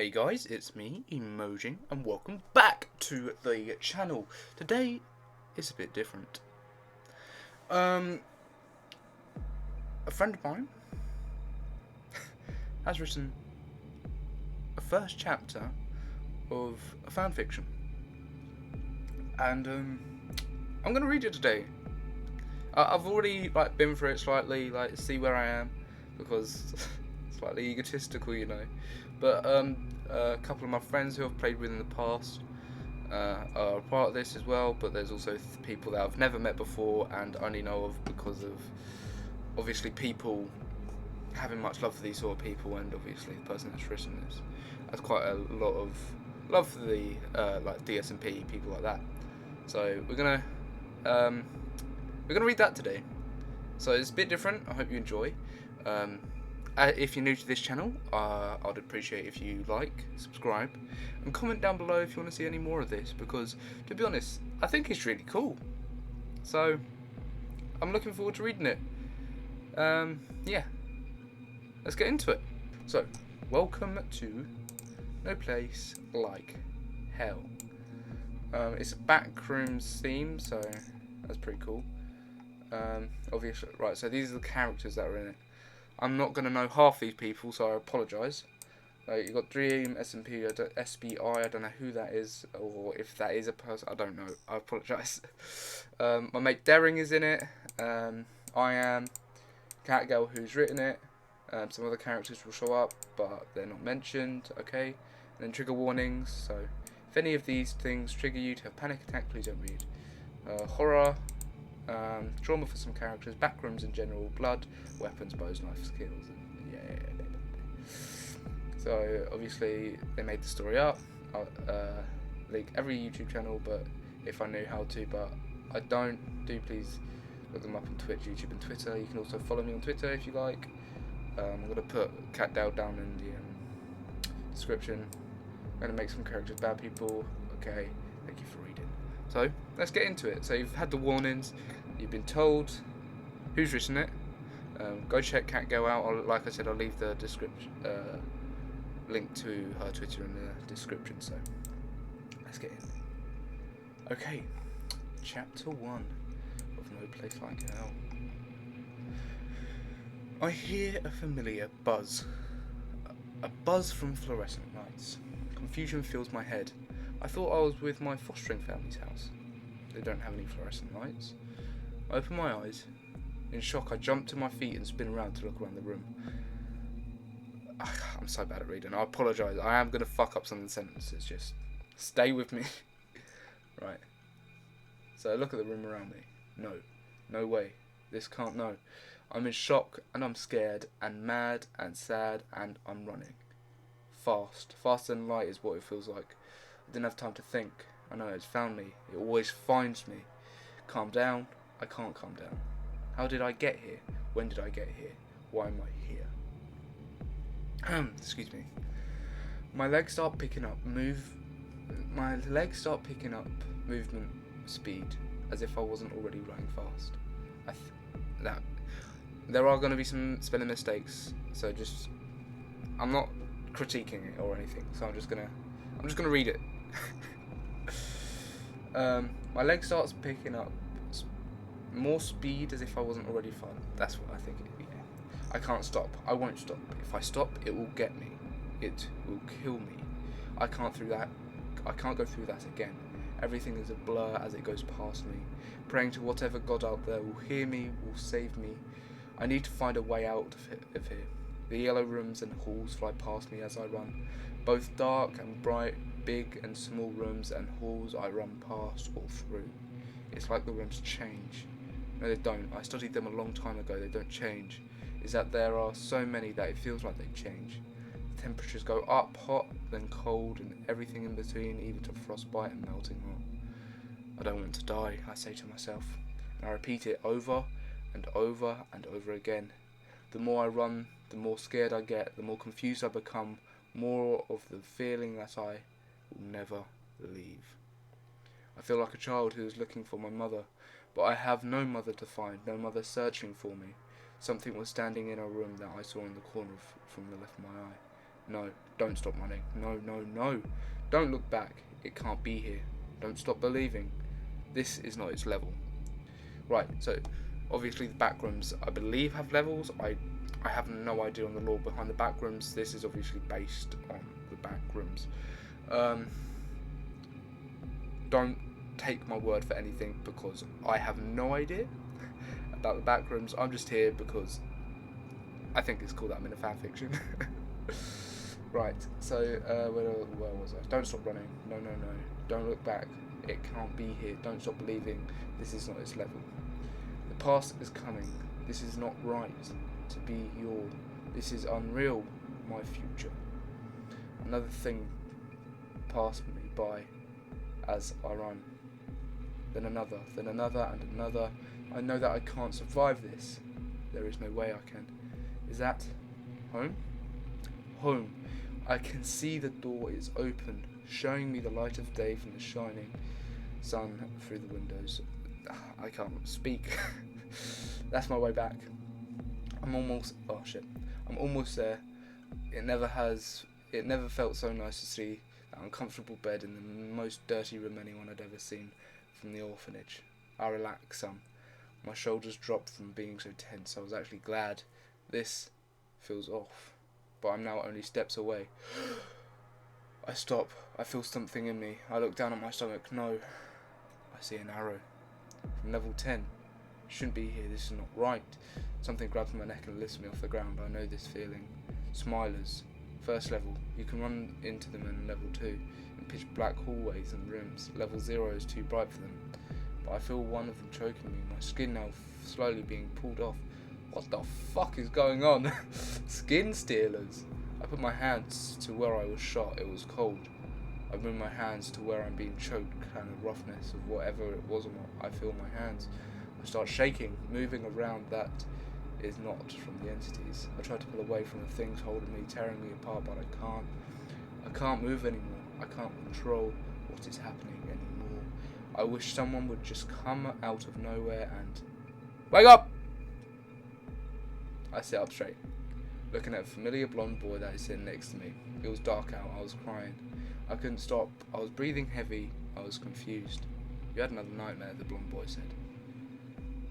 Hey guys, it's me, Emojing, and welcome back to the channel. Today is a bit different. A friend of mine has written a first chapter of a fanfiction, and I'm gonna read it today. I've already been through it slightly, see where I am, because slightly egotistical, you know. But a couple of my friends who I've played with in the past are a part of this as well. But there's also people that I've never met before and only know of because of obviously people having much love for these sort of people, and obviously the person that's written this has quite a lot of love for the DSMP people like that. So we're gonna read that today. So it's a bit different. I hope you enjoy. If you're new to this channel, I'd appreciate if you like, subscribe, and comment down below if you want to see any more of this, because, to be honest, I think it's really cool. So, I'm looking forward to reading it. Yeah. Let's get into it. So, welcome to No Place Like Hell. It's a backrooms theme, so that's pretty cool. Obviously, right, so these are the characters that are in it. I'm not going to know half these people, so I apologise. You've got Dream, SMP, SBI, I don't know who that is, or if that is a person, I don't know, I apologise. My mate Daring is in it, I am, Catgirl who's written it, some other characters will show up, but they're not mentioned, okay? And then trigger warnings, so if any of these things trigger you to have panic attack, please don't read. Horror, trauma for some characters, backrooms in general, blood, weapons, bows, knife skills, and yeah. So obviously they made the story up. I'll link every YouTube channel, but if I knew how to, but I don't. Do please look them up on Twitch, YouTube, and Twitter. You can also follow me on Twitter if you like. I'm gonna put Catdale down in the description. I'm gonna make some characters bad people. Okay, thank you for reading. So let's get into it. So you've had the warnings, you've been told who's written it. Go check Catgirl out. Like I said, I'll leave the description link to her Twitter in the description. So let's get in. Okay, chapter 1 of No Place Like Hell. I hear a familiar buzz. A buzz from fluorescent lights. Confusion fills my head. I thought I was with my fostering family's house. They don't have any fluorescent lights. I open my eyes. In shock, I jump to my feet and spin around to look around the room. I'm so bad at reading. I apologise. I am going to fuck up some of the sentences. Just stay with me. Right. So I look at the room around me. No. No way. This can't know. I'm in shock and I'm scared and mad and sad and I'm running. Fast. Faster than light is what it feels like. I didn't have time to think. I know it's found me. It always finds me. Calm down. I can't calm down. How did I get here? When did I get here? Why am I here? Excuse me. My legs start picking up movement speed, as if I wasn't already running fast. There are going to be some spelling mistakes, so I'm not critiquing it or anything. So I'm just gonna read it. My leg starts picking up more speed, as if I wasn't already fun. That's what I think it would be. I can't stop. I won't stop. If I stop, it will get me. It will kill me. I can't go through that again. Everything is a blur as it goes past me. Praying to whatever God out there will hear me, will save me. I need to find a way out of here. The yellow rooms and halls fly past me as I run. Both dark and bright, big and small rooms and halls I run past or through. It's like the rooms change. No, they don't. I studied them a long time ago. They don't change. Is that there are so many that it feels like they change. The temperatures go up hot, then cold, and everything in between, even to frostbite and melting hot. I don't want to die, I say to myself, and I repeat it over and over and over again. The more I run, the more scared I get, the more confused I become, more of the feeling that I will never leave. I feel like a child who is looking for my mother, but I have no mother to find, no mother searching for me. Something was standing in a room that I saw in the corner from the left of my eye. No, don't stop running. No, no, no. Don't look back. It can't be here. Don't stop believing. This is not its level. Right, so obviously the backrooms, I believe, have levels. I have no idea on the lore behind the backrooms. This is obviously based on the backrooms. Don't take my word for anything because I have no idea about the backrooms. I'm just here because I think it's cool that I'm in a fanfiction. Right, so where was I? Don't stop running. No, no, no. Don't look back. It can't be here. Don't stop believing. This is not its level. The past is coming. This is not right to be your. This is unreal, my future. Another thing passed me by as I run. Then another, and another. I know that I can't survive this. There is no way I can. Is that home? Home. I can see the door is open, showing me the light of day from the shining sun through the windows. I can't speak. That's my way back. I'm almost there. It never felt so nice to see that uncomfortable bed in the most dirty room anyone had ever seen from the orphanage. I relaxed some. My shoulders dropped from being so tense. I was actually glad. This feels off. But I'm now only steps away. I stop. I feel something in me. I look down at my stomach. No. I see an arrow. From level 10. Shouldn't be here. This is not right. Something grabs my neck and lifts me off the ground. I know this feeling. Smilers. First level. You can run into them in level 2. In pitch black hallways and rooms. Level 0 is too bright for them. But I feel one of them choking me. My skin now slowly being pulled off. What the fuck is going on? Skin stealers. I put my hands to where I was shot. It was cold. I move my hands to where I'm being choked. Kind of roughness of whatever it was. I feel my hands. I start shaking, moving around. That is not from the entities. I try to pull away from the things holding me, tearing me apart, but I can't. I can't move anymore. I can't control what is happening anymore. I wish someone would just come out of nowhere and wake up. I sit up straight, looking at a familiar blonde boy that is sitting next to me. It was dark out. I was crying. I couldn't stop. I was breathing heavy. I was confused. You had another nightmare, the blonde boy said.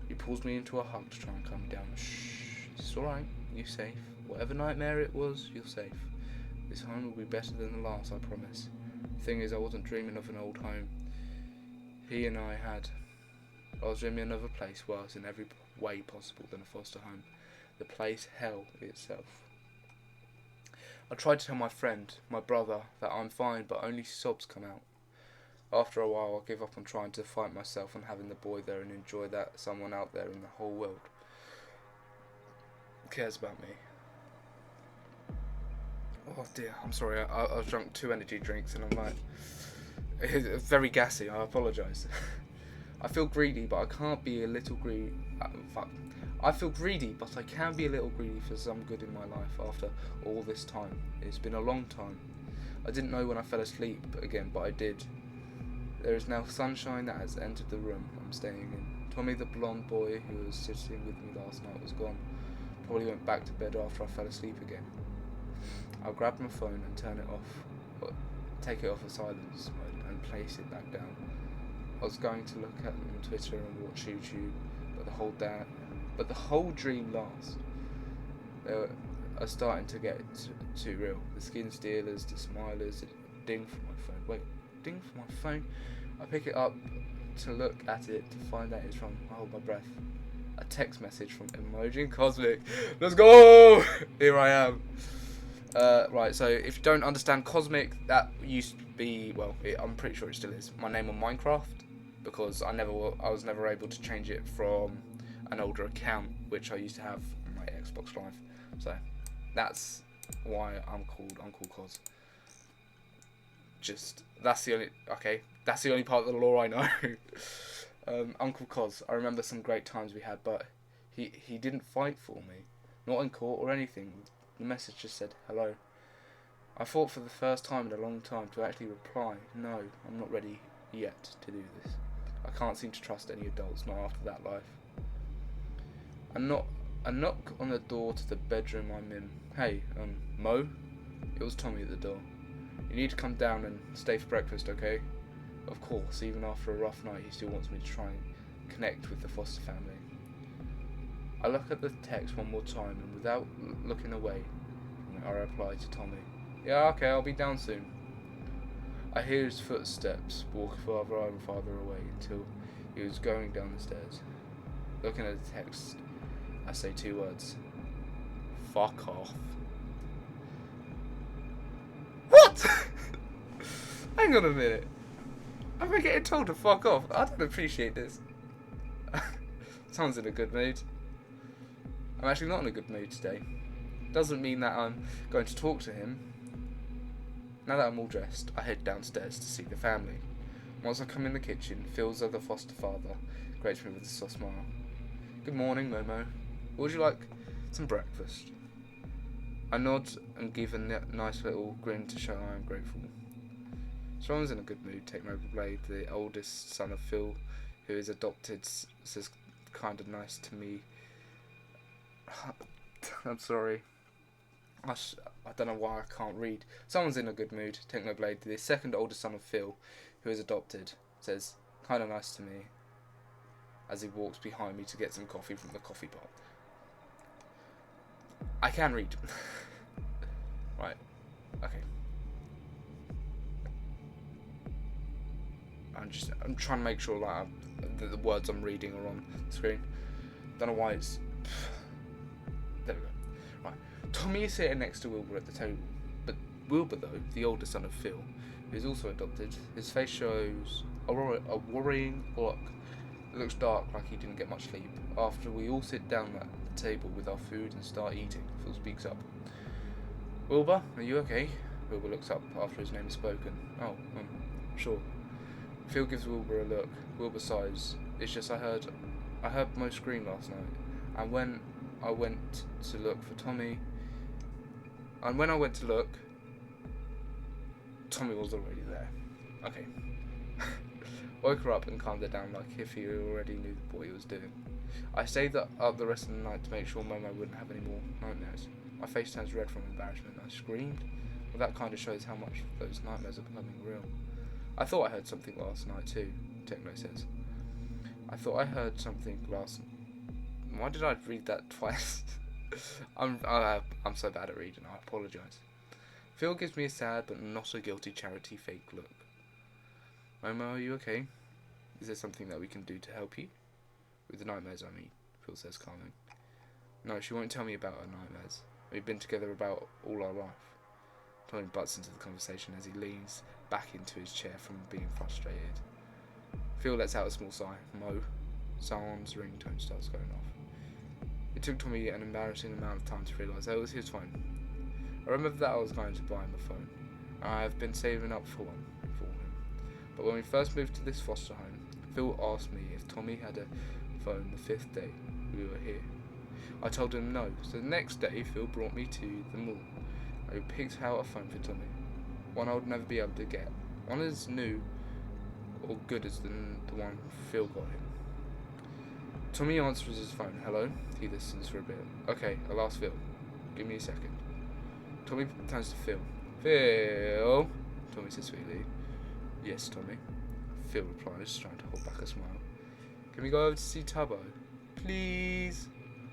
He pulls me into a hug to try and calm me down. Shh, it's alright. You're safe. Whatever nightmare it was, you're safe. This home will be better than the last, I promise. The thing is, I wasn't dreaming of an old home. He and I was dreaming of a place worse in every way possible than a foster home. The place hell itself. I tried to tell my friend, my brother, that I'm fine, but only sobs come out. After a while, I give up on trying to fight myself and having the boy there and enjoy that someone out there in the whole world cares about me. Oh dear, I'm sorry, I've drunk 2 energy drinks and I'm like, it's very gassy, I apologise. I feel greedy, but I can't be a little greedy. I feel greedy, but I can be a little greedy for some good in my life after all this time. It's been a long time. I didn't know when I fell asleep again, but I did. There is now sunshine that has entered the room I'm staying in. Tommy, the blonde boy who was sitting with me last night, was gone. Probably went back to bed after I fell asleep again. I grabbed my phone and turn it off, take it off of silence mode and place it back down. I was going to look at them on Twitter and watch YouTube, but the whole dream lasts. They are starting to get too real. The skin stealers, the smilers, ding for my phone. Wait, ding for my phone? I pick it up to look at it to find out it's from, I hold my breath, a text message from Emojing Cosmic. Let's go! Here I am. Right, so if you don't understand Cosmic, that used to be, well, I'm pretty sure it still is, my name on Minecraft, because I was never able to change it from an older account, which I used to have on my Xbox Live. So that's why I'm called Uncle Cos. That's the only part of the lore I know. Uncle Cos, I remember some great times we had, but he didn't fight for me, not in court or anything. The message just said hello. I thought for the first time in a long time to actually reply, no, I'm not ready yet to do this. I can't seem to trust any adults, not after that life. A knock on the door to the bedroom I'm in. Hey, Mo? It was Tommy at the door. You need to come down and stay for breakfast, okay? Of course, even after a rough night, he still wants me to try and connect with the foster family. I look at the text one more time, and without looking away, I reply to Tommy, "Yeah, okay, I'll be down soon." I hear his footsteps walk farther and farther away until he was going down the stairs. Looking at the text, I say 2 words. Fuck off. What? Hang on a minute. I've been getting told to fuck off. I don't appreciate this. Someone's in a good mood. I'm actually not in a good mood today. Doesn't mean that I'm going to talk to him. Now that I'm all dressed, I head downstairs to see the family. Once I come in the kitchen, Phil's other foster father greets me with a soft smile. "Good morning, Momo. Would you like some breakfast?" I nod and give a nice little grin to show I am grateful. Someone's in a good mood. Technoblade, the oldest son of Phil, who is adopted, says kind of nice to me. I'm sorry. I don't know why I can't read. Someone's in a good mood. Technoblade, the second oldest son of Phil, who is adopted, says kind of nice to me as he walks behind me to get some coffee from the coffee pot. I can read. Right. Okay. I'm trying to make sure that the words I'm reading are on the screen. Don't know why it's. There we go. Right. Tommy is sitting next to Wilbur at the table, but Wilbur, though, the older son of Phil, who is also adopted, his face shows a worrying look. It looks dark, like he didn't get much sleep. After we all sit down at the table with our food and start eating, Phil speaks up. "Wilbur, are you okay?" Wilbur looks up after his name is spoken. "Oh, sure." Phil gives Wilbur a look. Wilbur sighs. "It's just I heard Mo scream last night, and when I went to look, Tommy was already there." Okay. Woke her up and calmed her down like if he already knew what he was doing. I stayed up the rest of the night to make sure Momo wouldn't have any more nightmares. My face turns red from embarrassment. I screamed. Well, that kind of shows how much those nightmares are becoming real. "I thought I heard something last night too," Techno says. "I thought I heard something last." Why did I read that twice? I'm so bad at reading. I apologise. Phil gives me a sad but not a guilty charity fake look. "Momo, are you okay? Is there something that we can do to help you?" "With the nightmares, I mean," Phil says calmly. "No, she won't tell me about her nightmares. We've been together about all our life." Tommy butts into the conversation as he leans back into his chair from being frustrated. Phil lets out a small sigh. "Mo." Someone's ringtone starts going off. It took Tommy an embarrassing amount of time to realise that it was his phone. I remember that I was going to buy him a phone. I have been saving up for one for him. But when we first moved to this foster home, Phil asked me if Tommy had a phone the 5th day we were here. I told him no, so the next day Phil brought me to the mall. I picked out a phone for Tommy. One I would never be able to get. One as new or good as the one Phil got him. Tommy answers his phone. "Hello?" He listens for a bit. "Okay, I'll ask Phil. Give me a second." Tommy turns to Phil. "Phil?" Tommy says sweetly. "Yes, Tommy." Phil replies, trying to hold back a smile. "Can we go over to see Tubbo? Please?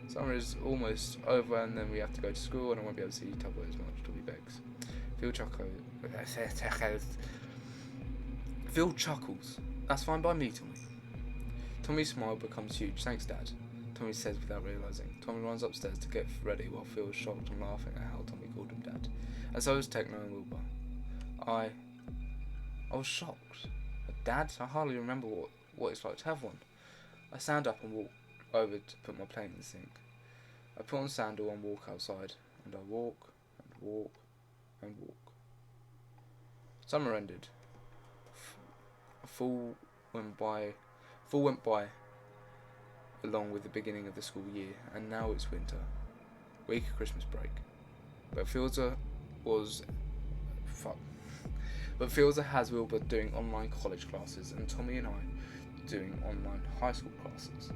Summer is almost over and then we have to go to school and I won't be able to see Tubbo as much." Tommy begs. Phil chuckles. "That's fine by me, Tommy." Tommy's smile becomes huge. "Thanks, Dad," Tommy says without realising. Tommy runs upstairs to get ready while Phil is shocked and laughing at how Tommy called him Dad. And so is Techno and Wilbur. I was shocked. A dad? I hardly remember what it's like to have one. I stand up and walk over to put my plate in the sink. I put on sandal and walk outside, and I walk and walk and walk. Summer ended. Fall went by along with the beginning of the school year, and now it's winter. Week of Christmas break. But Fielder has Wilbur doing online college classes, and Tommy and I doing online high school classes.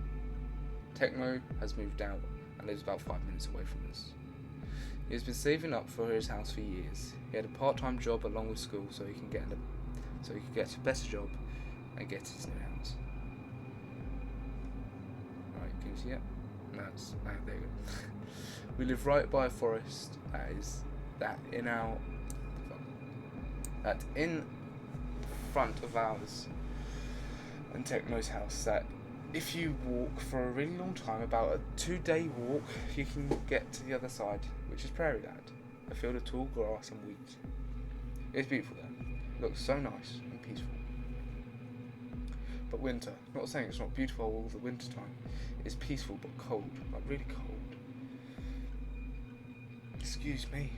Techno has moved out and lives about 5 minutes away from us. He has been saving up for his house for years. He had a part-time job along with school so he could get a better job and get his new house. Right, can you see it? No, there you go. We live right by a forest that in front of ours and Techno's house, that if you walk for a really long time, about a 2-day walk, you can get to the other side, which is prairie land, a field of tall grass and wheat. It's beautiful there. It looks so nice and peaceful. But winter, not saying it's not beautiful all the winter time, it's peaceful but cold, like really cold. Excuse me.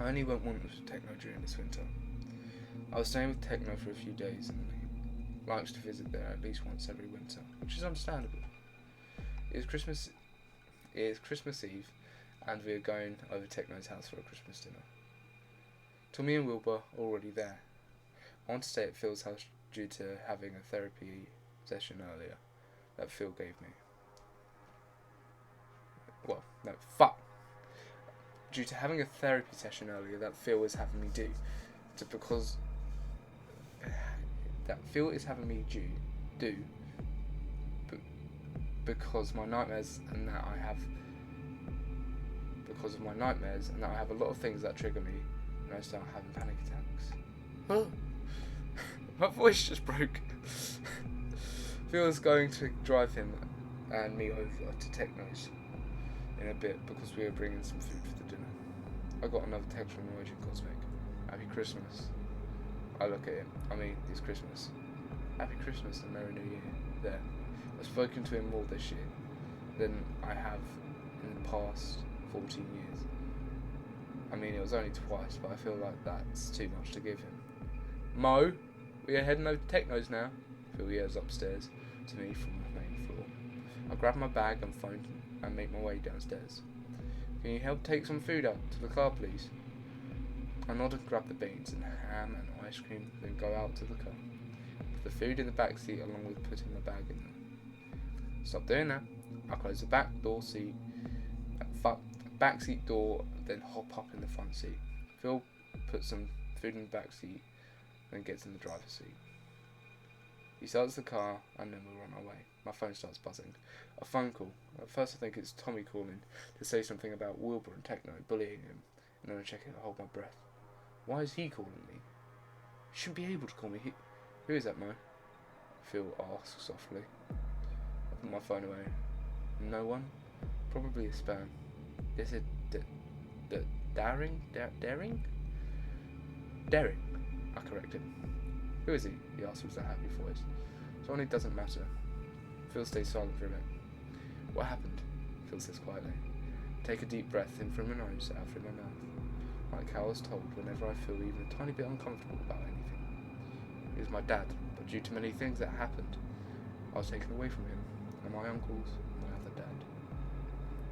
I only went once with Techno during this winter. I was staying with Techno for a few days and he likes to visit there at least once every winter, which is understandable. It is Christmas Eve and we are going over to Techno's house for a Christmas dinner. Tommy and Wilbur are already there. I want to stay at Phil's house due to having a therapy session earlier that Phil gave me. Well, no, fuck. Due to having a therapy session earlier that Phil is having me do. Because of my nightmares and that I have a lot of things that trigger me and I start having panic attacks. My voice just broke. Phil's going to drive him and me over to Techno's in a bit because we are bringing some food for the dinner. I got another text from Emojing Cosmic. Happy Christmas. I look at him. It's Christmas. Happy Christmas and Merry New Year. There. I've spoken to him more this year than I have in the past 14 years. It was only twice, but I feel like that's too much to give him. Mo, we are heading over to Techno's now. Phil yells upstairs to me from the main floor. I grab my bag and phone and make my way downstairs. Can you help take some food out to the car, please? I nod and grab the beans and ham and ice cream, then go out to the car. Put the food in the back seat along with putting my bag in them. Stop doing that. I close the back seat door, then hop up in the front seat. Phil puts some food in the back seat, then gets in the driver's seat. He starts the car, and then we're on our way. My phone starts buzzing. A phone call. At first I think it's Tommy calling to say something about Wilbur and Techno bullying him, and then I check it and hold my breath. Why is he calling me? He shouldn't be able to call me. Who is that, Mo? Phil asks softly. I put my phone away. No one? Probably a spam. Is it Daring? Derek. I correct him. Who is he? He asks with a happy voice. Someone who doesn't matter. Phil stays silent for a minute. What happened? Phil says quietly. Take a deep breath in from my nose, out through my mouth. Like how I was told whenever I feel even a tiny bit uncomfortable about anything. He was my dad, but due to many things that happened, I was taken away from him, and my uncles, and my other dad.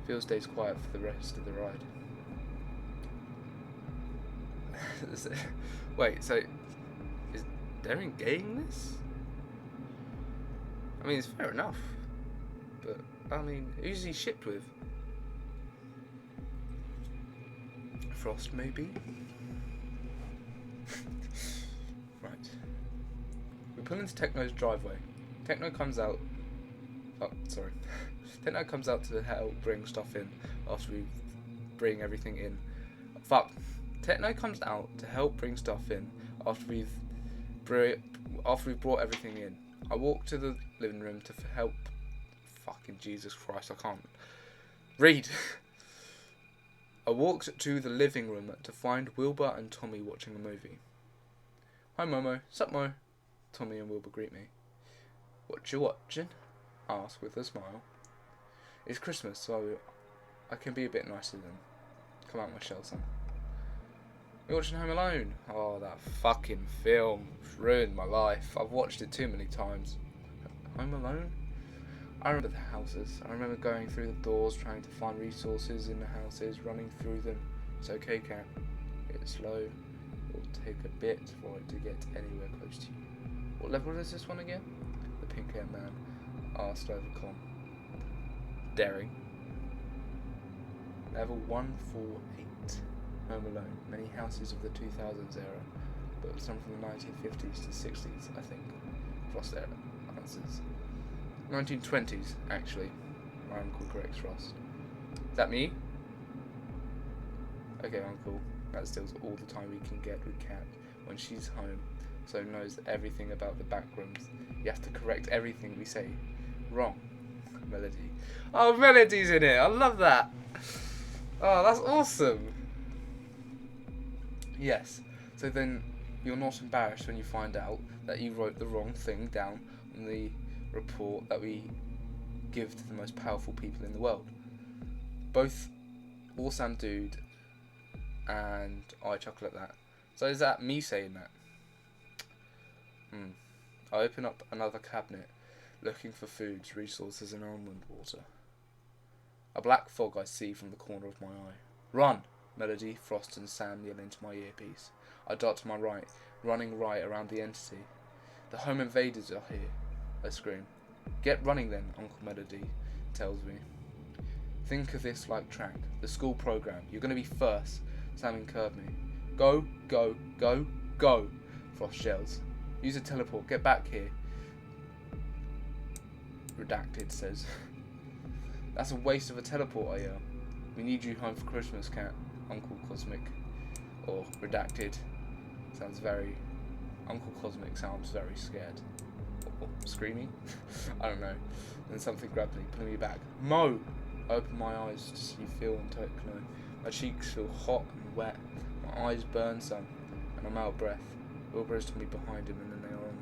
Phil stays quiet for the rest of the ride. Wait, so is Darren gaying this? It's fair enough, but who's he shipped with? Frost, maybe? Right. We pull into Techno's driveway. Techno comes out. Techno comes out to help bring stuff in after we bring everything in. Techno comes out to help bring stuff in after we've brought everything in. I walk to the living room to help. Fucking Jesus Christ, I can't read. I walked to the living room to find Wilbur and Tommy watching a movie. Hi Momo, sup Mo? Tommy and Wilbur greet me. What you watching? I ask with a smile. It's Christmas, so I can be a bit nicer than come out my shell, son. You're watching Home Alone? Oh, that fucking film ruined my life. I've watched it too many times. Home Alone? I remember the houses. I remember going through the doors, trying to find resources in the houses, running through them. It's okay, cat. It's slow. It'll take a bit for it to get anywhere close to you. What level is this one again? The pink-haired man asked over com. Daring. Level 148. Home Alone. Many houses of the 2000s era, but some from the 1950s to 60s, I think. Frost era answers. 1920s, actually. My uncle corrects Frost. Is that me? Okay, Uncle. That steals all the time we can get with Cat when she's home, so knows everything about the back rooms. You have to correct everything we say wrong. Melody. Oh, Melody's in it. I love that. Oh, that's awesome. Yes. So then you're not embarrassed when you find out that you wrote the wrong thing down on the report that we give to the most powerful people in the world. Both Awesome Dude and I chuckle at that. So is that me saying that? I open up another cabinet, looking for foods, resources and almond water. A black fog I see from the corner of my eye. Run! Melody, Frost and Sam yell into my earpiece. I dart to my right, running right around the entity. The home invaders are here, I scream. Get running then, Uncle Melody tells me. Think of this like track, the school program. You're going to be first. Sam incurred me. Go, go, go, go, Frost yells. Use a teleport, get back here. Redacted says. That's a waste of a teleport, I yell. We need you home for Christmas, Cat. Uncle Cosmic. Or Redacted. Sounds very... Uncle Cosmic sounds very scared. Or screaming? I don't know. Then something grabbed me, pulling me back. Mo! I open my eyes to see Phil and Techno. My cheeks feel hot and wet. My eyes burn some. And I'm out of breath. Wilbur is to me behind him and then they are on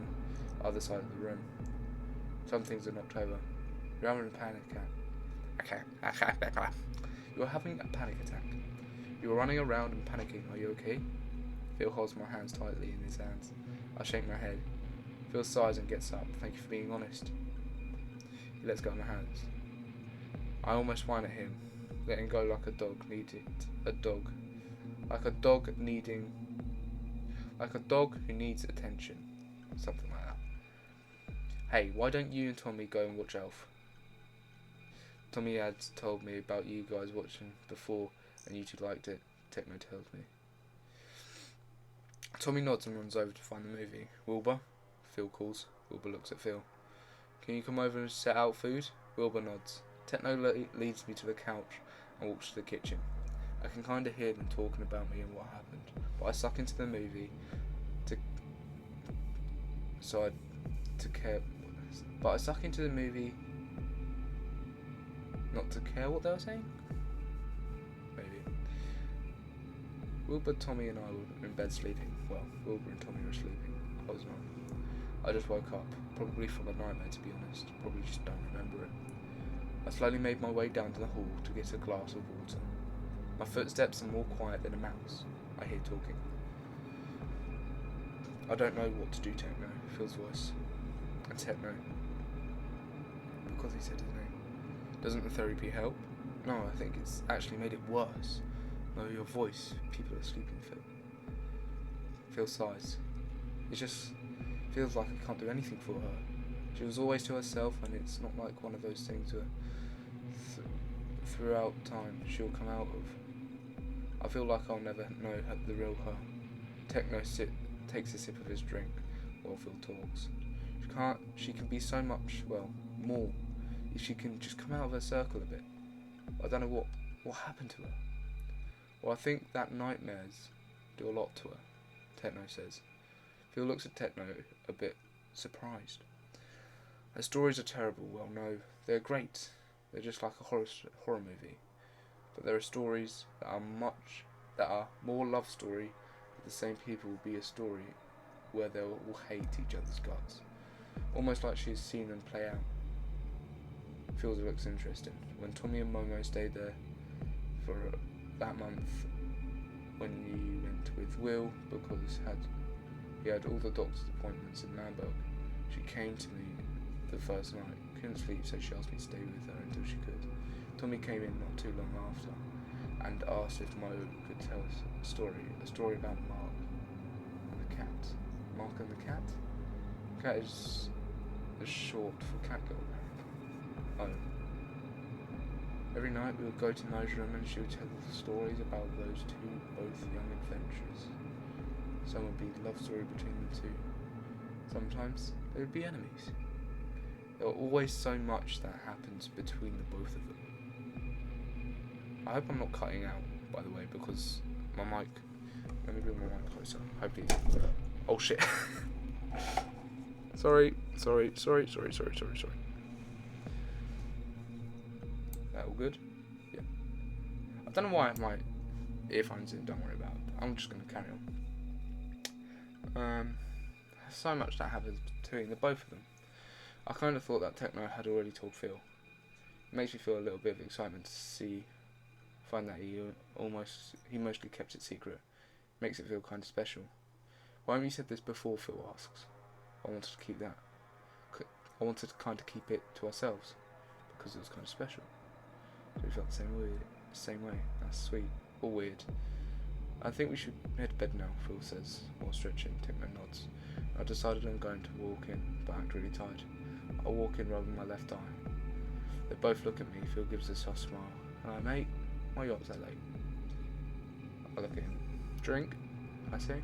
the other side of the room. Some things are knocked over. You're having a panic attack. Okay. You're having a panic attack. You are running around and panicking. Are you okay? Phil holds my hands tightly in his hands. I shake my head. Phil sighs and gets up. Thank you for being honest. He lets go of my hands. I almost whine at him, letting go like a dog needed a dog. Like a dog who needs attention. Something like that. Hey, why don't you and Tommy go and watch Elf? Tommy had told me about you guys watching before and you two liked it, Techno tells me. Tommy nods and runs over to find the movie. Wilbur? Phil calls. Wilbur looks at Phil. Can you come over and set out food? Wilbur nods. Techno leads me to the couch and walks to the kitchen. I can kind of hear them talking about me and what happened, but I suck into the movie not to care what they were saying? Maybe. Wilbur, Tommy and I were in bed sleeping. Well, Wilbur and Tommy were sleeping. I was not. I just woke up, probably from a nightmare to be honest. Probably just don't remember it. I slowly made my way down to the hall to get a glass of water. My footsteps are more quiet than a mouse. I hear talking. I don't know what to do, Techno, Phil's voice. And Techno. Because he said his name. Doesn't the therapy help? No, I think it's actually made it worse. No, your voice. People are sleeping, Phil. Phil sighs. It just feels like I can't do anything for her. She was always to herself, and it's not like one of those things where throughout time she'll come out of. I feel like I'll never know the real her. Techno takes a sip of his drink while Phil talks. She can be so much, well, more, if she can just come out of her circle a bit. I don't know what happened to her. Well, I think that nightmares do a lot to her, Techno says. Phil looks at Techno a bit surprised. Her stories are terrible. Well, no, they're great. They're just like a horror movie. But there are stories that are more love story with the same people will be a story where they'll all hate each other's guts. Almost like she's seen them play out. Phil looks interesting. When Tommy and Momo stayed there for that month, when you went with Will because he had all the doctor's appointments in Manburg, she came to me the first night. Couldn't sleep, so she asked me to stay with her until she could. Tommy came in not too long after and asked if Mo could tell us a story about Mark and the cat. Mark and the cat? Cat is short for cat girl. Oh. Every night we would go to Mo's room and she would tell us stories about those two, both young adventurers. Some would be love story between the two. Sometimes they would be enemies. There were always so much that happens between the both of them. I hope I'm not cutting out, by the way, because my mic... Let me bring my mic closer. Hopefully... Oh shit. Sorry. That all good? Yeah. I don't know why I have my earphones in, don't worry about it. I'm just going to carry on. So much that happens between the both of them. I kind of thought that Techno had already told Phil. It makes me feel a little bit of excitement to find that he mostly kept it secret. Makes it feel kind of special. Why haven't you said this before, Phil asks. I wanted to keep that. I wanted to kind of keep it to ourselves because it was kind of special. So we felt the same way. That's sweet. Or weird. I think we should head to bed now, Phil says, while stretching. Techno nods. I decided I'm going to walk in, but I'm really tired. I'll walk in rubbing my left eye. They both look at me. Phil gives a soft smile. Hello, mate. Why are you up so late? I look at him. Drink? I say.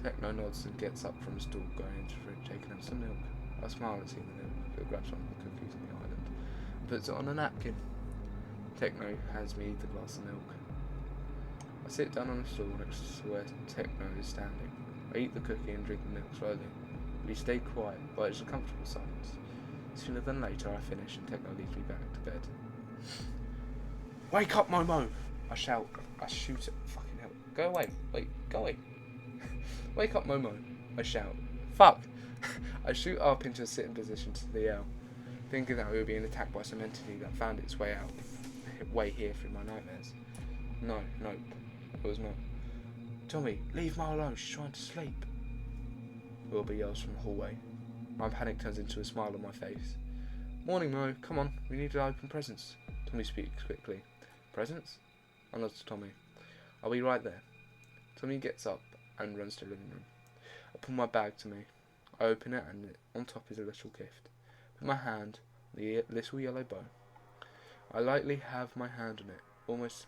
Techno nods and gets up from his stool, going into the fridge, taking out some milk. I smile at seeing the milk. Phil grabs one of the cookies on the island and puts it on a napkin. Techno hands me the glass of milk. I sit down on a stool next to where Techno is standing. I eat the cookie and drink the milk slowly. We stay quiet, but it's a comfortable silence. Sooner than later I finish and Techno leads me back to bed. Wake up, Momo! I shout. I shoot it. Fucking hell. Go away. Wait, go away. Wake up, Momo! I shout. Fuck! I shoot up into a sitting position to the yell, thinking that we were being attacked by some entity that found its way here through my nightmares. Nope. It was not. Tommy, leave Mo alone, she's trying to sleep. Wilbur yells from the hallway. My panic turns into a smile on my face. Morning, Mo, come on, we need to open presents. Tommy speaks quickly. Presents? I nod to Tommy. I'll be right there. Tommy gets up and runs to the living room. I pull my bag to me. I open it and on top is a little gift. Put my hand on the little yellow bow. I lightly have my hand on it, almost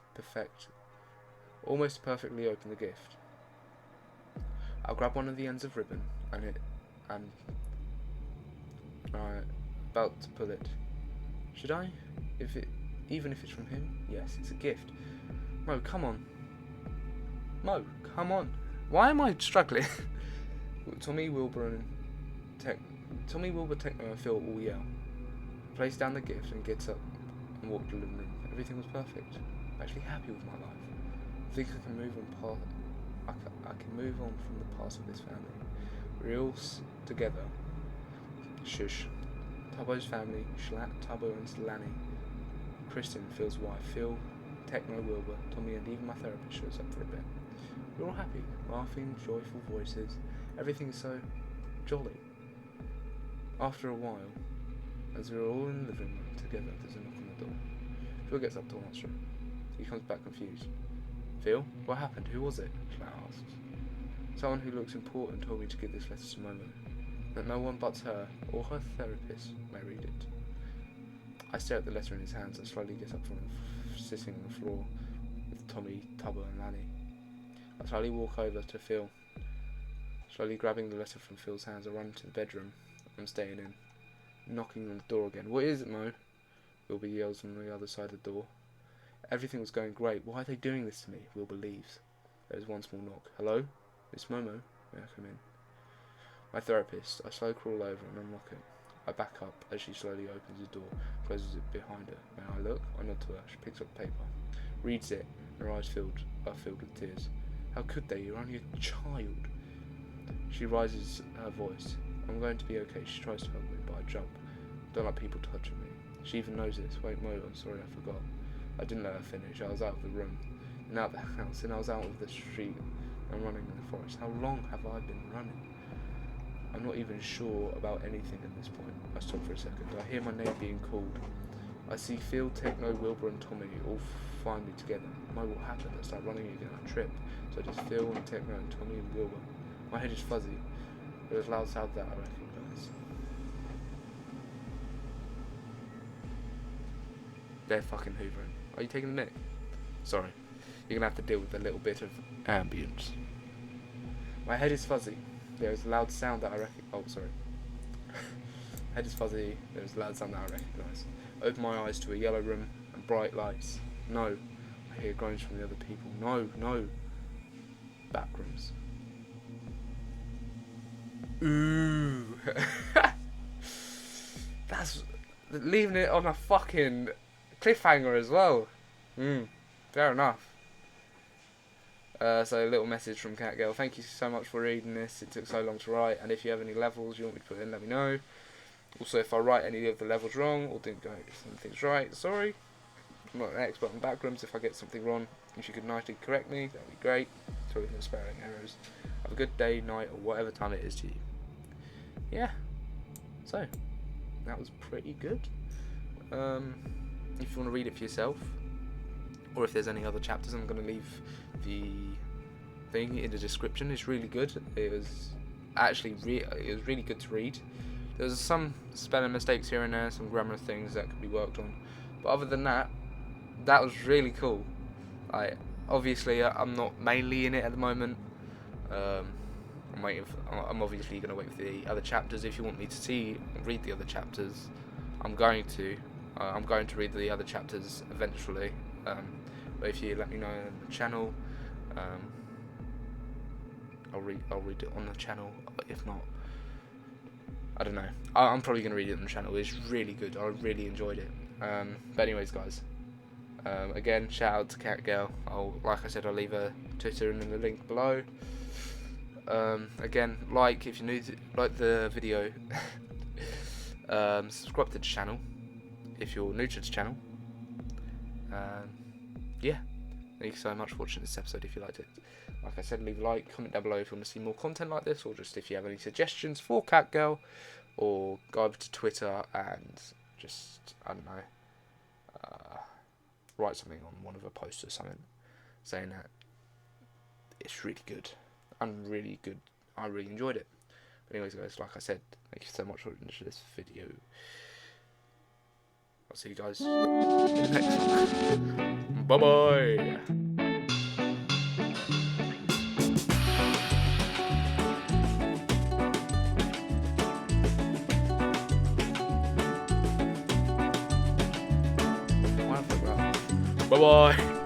perfectly open the gift. I'll grab one of the ends of ribbon and about to pull it. Should I? Even if it's from him? Yes, it's a gift. Mo, come on. Mo, come on. Why am I struggling? Tommy, Wilbur, Techno and Phil all yell. I place down the gift and gets up and walk to the living room. Everything was perfect. I'm actually happy with my life. I think I can move on from the past of this family. We're all together. Shush. Tubbo's family, Schlatt, Tubbo and Lani. Kristen, Phil's wife, Phil, Techno, Wilbur, Tommy and even my therapist shows up for a bit. We're all happy, laughing, joyful voices. Everything is so jolly. After a while, as we're all in the living room together, there's a knock on the door. Phil gets up to answer it. He comes back confused. Phil, what happened? Who was it? Schlatt asks. Someone who looks important told me to give this letter to Momo, that no one but her or her therapist may read it. I stare at the letter in his hands and slowly get up from sitting on the floor with Tommy, Tubbo and Lani. I slowly walk over to Phil. Slowly grabbing the letter from Phil's hands, I run into the bedroom. I'm staying in. Knocking on the door again. What is it, Mo? Wilbur yells from the other side of the door. Everything was going great. Why are they doing this to me? Wilbur leaves. There is one small knock. Hello? Miss Momo? May I come in? My therapist. I slow crawl over and unlock it. I back up as she slowly opens the door, closes it behind her. May I look? I nod to her. She picks up the paper, reads it, and her eyes are filled with tears. How could they? You're only a child. She raises her voice. I'm going to be okay. She tries to hug me, but I jump. Don't like people touching me. She even knows this. Wait, Mo, I'm sorry, I forgot. I didn't let her finish. I was out of the room, and out of the house, and I was out of the street and running in the forest. How long have I been running? I'm not even sure about anything at this point. I stop for a second. I hear my name being called. I see Phil, Techno, Wilbur and Tommy all find me together. Mo, what happened? I start running again. I trip. So just Phil and Techno and Tommy and Wilbur. My head is fuzzy. There was a loud sound that I recognise. They're fucking hoovering. Are you taking the mic? Sorry. You're going to have to deal with a little bit of ambience. My head is fuzzy. There is a loud sound that I recognise. Oh, sorry. Head is fuzzy. There is a loud sound that I recognise. Open my eyes to a yellow room and bright lights. No. I hear groans from the other people. No, no. Backrooms. Ooh. That's leaving it on a fucking cliffhanger as well. Fair enough. So a little message from Catgirl. Thank you so much for reading this. It took so long to write, and if you have any levels you want me to put in, let me know. Also, if I write any of the levels wrong or didn't get some things right, sorry. I'm not an expert on backrooms. If I get something wrong, if you could nicely correct me, that'd be great. Sorry for the spelling errors. Have a good day, night, or whatever time it is to you. Yeah. So, that was pretty good. If you want to read it for yourself, or if there's any other chapters, I'm going to leave the thing in the description. It's really good. It was actually it was really good to read. There's some spelling mistakes here and there, some grammar things that could be worked on, but other than that, that was really cool. Obviously I'm not mainly in it at the moment. I'm obviously going to wait for the other chapters. If you want me to read the other chapters, I'm going to read the other chapters eventually. But if you let me know on the channel, I'll read it on the channel. If not, I don't know. I'm probably going to read it on the channel. It's really good. I really enjoyed it. But anyways, guys, again, shout out to Catgirl. Like I said, I'll leave her Twitter in the link below. Again, if you're new to the video, subscribe to the channel if you're new to the channel. Yeah, thank you so much for watching this episode. If you liked it, like I said, leave a like, comment down below if you want to see more content like this, or just if you have any suggestions for Catgirl, or go over to Twitter and just, I don't know, write something on one of her posts or something, saying that it's really good. I'm really good. I really enjoyed it. But anyways, guys, like I said, thank you so much for watching this video. I'll see you guys in the next one. Bye bye. Bye bye.